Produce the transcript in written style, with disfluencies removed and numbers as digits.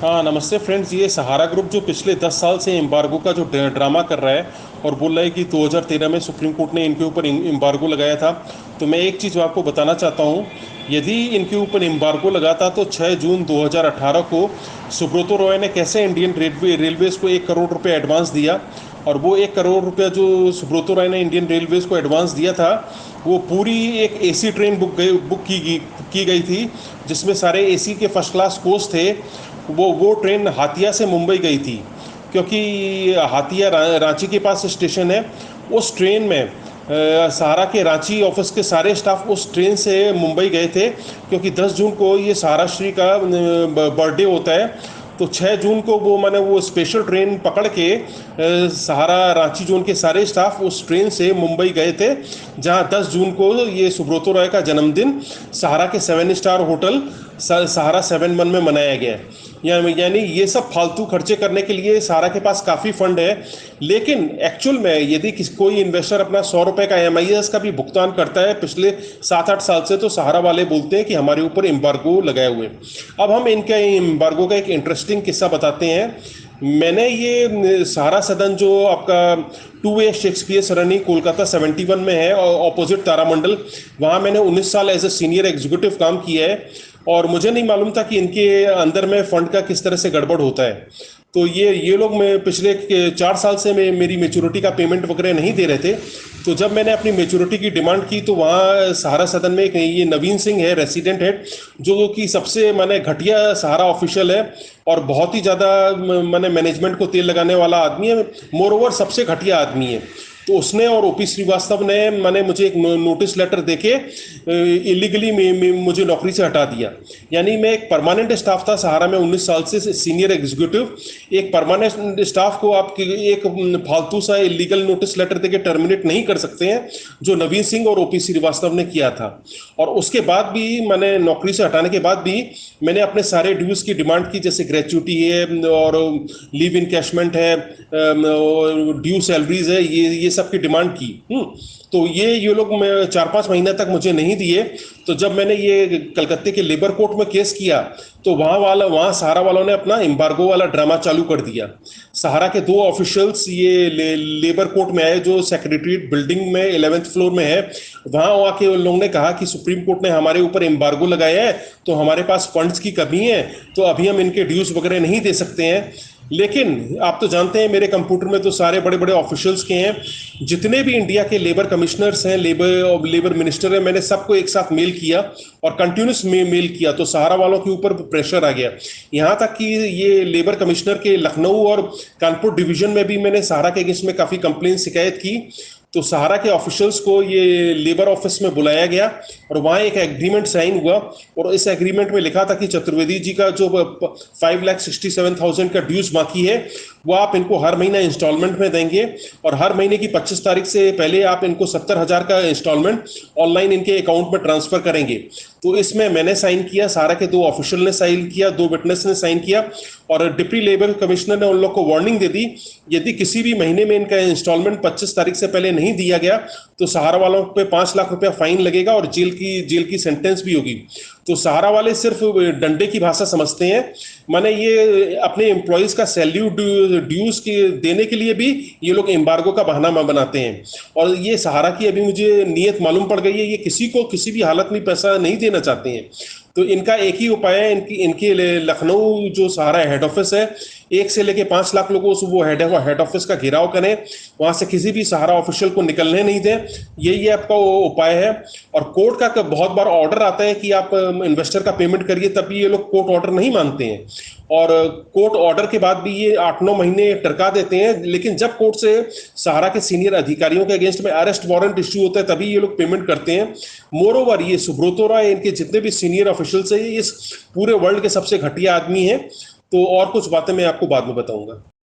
हाँ नमस्ते फ्रेंड्स। ये सहारा ग्रुप जो पिछले 10 साल से एम्बार्गो का जो ड्रामा कर रहा है और बोल रहा है कि 2013 में सुप्रीम कोर्ट ने इनके ऊपर एम्बार्गो लगाया था। तो मैं एक चीज़ आपको बताना चाहता हूँ, यदि इनके ऊपर एम्बार्गो लगा था तो 6 जून 2018 को सुब्रतो रॉय ने कैसे इंडियन रेलवेज़ को 1 करोड़ रुपये एडवांस दिया। और वो 1 करोड़ रुपया जो सुब्रतो रॉय ने इंडियन रेलवेज़ को एडवांस दिया था, वो पूरी एक एसी ट्रेन बुक की गई थी, जिसमें सारे एसी के फर्स्ट क्लास कोच थे। वो ट्रेन हातिया से मुंबई गई थी, क्योंकि हातिया रांची के पास स्टेशन है। उस ट्रेन में सहारा के रांची ऑफिस के सारे स्टाफ उस ट्रेन से मुंबई गए थे, क्योंकि 10 जून को ये सहारा श्री का बर्थडे होता है। तो 6 जून को वो मैंने वो स्पेशल ट्रेन पकड़ के सहारा रांची जोन के सारे स्टाफ उस ट्रेन से मुंबई गए थे, जहां 10 जून को ये सुब्रतो रॉय का जन्मदिन सहारा के 7 स्टार होटल सहारा 7 में मनाया गया। यानी ये सब फालतू खर्चे करने के लिए सहारा के पास काफ़ी फंड है। लेकिन एक्चुअल में यदि कोई इन्वेस्टर अपना 100 रुपये का MIS का भी भुगतान करता है पिछले 7-8 साल से, तो सहारा वाले बोलते हैं कि हमारे ऊपर एम्बार्गो लगाए हुए। अब हम इनके एम्बार्गो का एक इंटरेस्टिंग किस्सा बताते हैं। मैंने ये सहारा सदन जो आपका 2A शेक्सपियर सरनी कोलकाता 71 में है, ऑपोजिट तारामंडल, वहाँ मैंने 19 साल एज ए सीनियर एग्जीक्यूटिव काम किया है। और मुझे नहीं मालूम था कि इनके अंदर में फंड का किस तरह से गड़बड़ होता है। तो ये लोग मैं पिछले 4 साल से मेरी मेच्योरिटी का पेमेंट वगैरह नहीं दे रहे थे। तो जब मैंने अपनी मेच्योरिटी की डिमांड की, तो वहाँ सहारा सदन में एक ये नवीन सिंह है, रेसिडेंट हेड, जो कि सबसे मैंने घटिया सहारा ऑफिशियल है और बहुत ही ज़्यादा मैंने मैनेजमेंट को तेल लगाने वाला आदमी है। मोर ओवर सबसे घटिया आदमी है। तो उसने और OP श्रीवास्तव ने मुझे एक नोटिस लेटर देके इलीगली मुझे नौकरी से हटा दिया। यानी मैं एक परमानेंट स्टाफ था सहारा में 19 साल से, सीनियर एग्जीक्यूटिव। एक परमानेंट स्टाफ को आप एक फालतू सा इलीगल नोटिस लेटर देके टर्मिनेट नहीं कर सकते हैं, जो नवीन सिंह और OP श्रीवास्तव ने किया था। और उसके बाद भी मैंने नौकरी से हटाने के बाद भी मैंने अपने सारे ड्यूज की डिमांड की, जैसे ग्रेचुटी है और लीव इनकैशमेंट है, ड्यू सैलरीज है, ये सब की डिमांड की। तो ये लोग 4-5 महीने तक मुझे नहीं दिए। तो जब मैंने ये कलकत्ते के लेबर कोर्ट में केस किया, तो वहाँ सहारा वालों ने अपना एम्बार्गो वाला ड्रामा चालू कर दिया। सहारा के 2 ऑफिशियल्स ये लेबर कोर्ट में आए, जो सेक्रेटरीट बिल्डिंग में 11th फ्लोर में है। वहाँ आके उन लोगों ने कहा कि सुप्रीम कोर्ट ने हमारे ऊपर एम्बार्गो लगाया है, तो हमारे पास फंड्स की कमी है, तो अभी हम इनके ड्यूज वगैरह नहीं दे सकते हैं। लेकिन आप तो जानते हैं, मेरे कंप्यूटर में तो सारे बड़े बड़े ऑफिशियल्स के हैं। जितने भी इंडिया के लेबर कमिश्नर्स हैं, लेबर मिनिस्टर हैं, मैंने सबको एक साथ मेल किया और कंटिन्यूस मेल किया। तो सहारा वालों के ऊपर प्रेशर आ गया, यहाँ तक कि ये लेबर कमिश्नर के लखनऊ और कानपुर डिवीजन में भी मैंने सहारा के अगेंस्ट में काफ़ी कंप्लेन शिकायत की। तो सहारा के ऑफिशियल्स को ये लेबर ऑफिस में बुलाया गया और वहाँ एक एग्रीमेंट साइन हुआ। और इस एग्रीमेंट में लिखा था कि चतुर्वेदी जी का जो 5,67,000 का ड्यूज बाकी है, वो आप इनको हर महीना इंस्टॉलमेंट में देंगे, और हर महीने की 25 तारीख से पहले आप इनको 70,000 का इंस्टॉलमेंट ऑनलाइन इनके अकाउंट में ट्रांसफर करेंगे। तो इसमें मैंने साइन किया, सहारा के 2 ऑफिशियल ने साइन किया, 2 विटनेस ने साइन किया। और डिप्टी लेबर कमिश्नर ने उन लोग को वार्निंग दे दी, यदि किसी भी महीने में इनका इंस्टॉलमेंट 25 तारीख से पहले नहीं दिया गया, तो सहारा वालों पे 5 लाख रुपया फाइन लगेगा और जेल की सेंटेंस भी होगी। तो सहारा वाले सिर्फ डंडे की भाषा समझते हैं। माने ये अपने एम्प्लॉयज का सैल्यूट ड्यूज के देने के लिए भी ये लोग एम्बार्गो का बहाना बनाते हैं। और ये सहारा की अभी मुझे नीयत मालूम पड़ गई है, ये किसी को किसी भी हालत में पैसा नहीं देना चाहते हैं। तो इनका एक ही उपाय है, इनके लखनऊ जो सहारा हेड ऑफिस है, 1 से लेके 5 लाख लोगों से वो हेड ऑफिस का घेराव करें, वहां से किसी भी सहारा ऑफिशियल को निकलने नहीं दें। यही आपका वो उपाय है। और कोर्ट का बहुत बार ऑर्डर आता है कि आप इन्वेस्टर का पेमेंट करिए, तब भी ये लोग कोर्ट ऑर्डर नहीं मानते हैं। और कोर्ट ऑर्डर के बाद भी ये 8-9 महीने टरका देते हैं। लेकिन जब कोर्ट से सहारा के सीनियर अधिकारियों के अगेंस्ट में अरेस्ट वारंट इश्यू होता है, तभी ये लोग पेमेंट करते हैं। मोर ओवर ये सुब्रतो रॉय, इनके जितने भी सीनियर ऑफिशियल्स हैं, ये इस पूरे वर्ल्ड के सबसे घटिया आदमी हैं। तो और कुछ बातें मैं आपको बाद में बताऊंगा।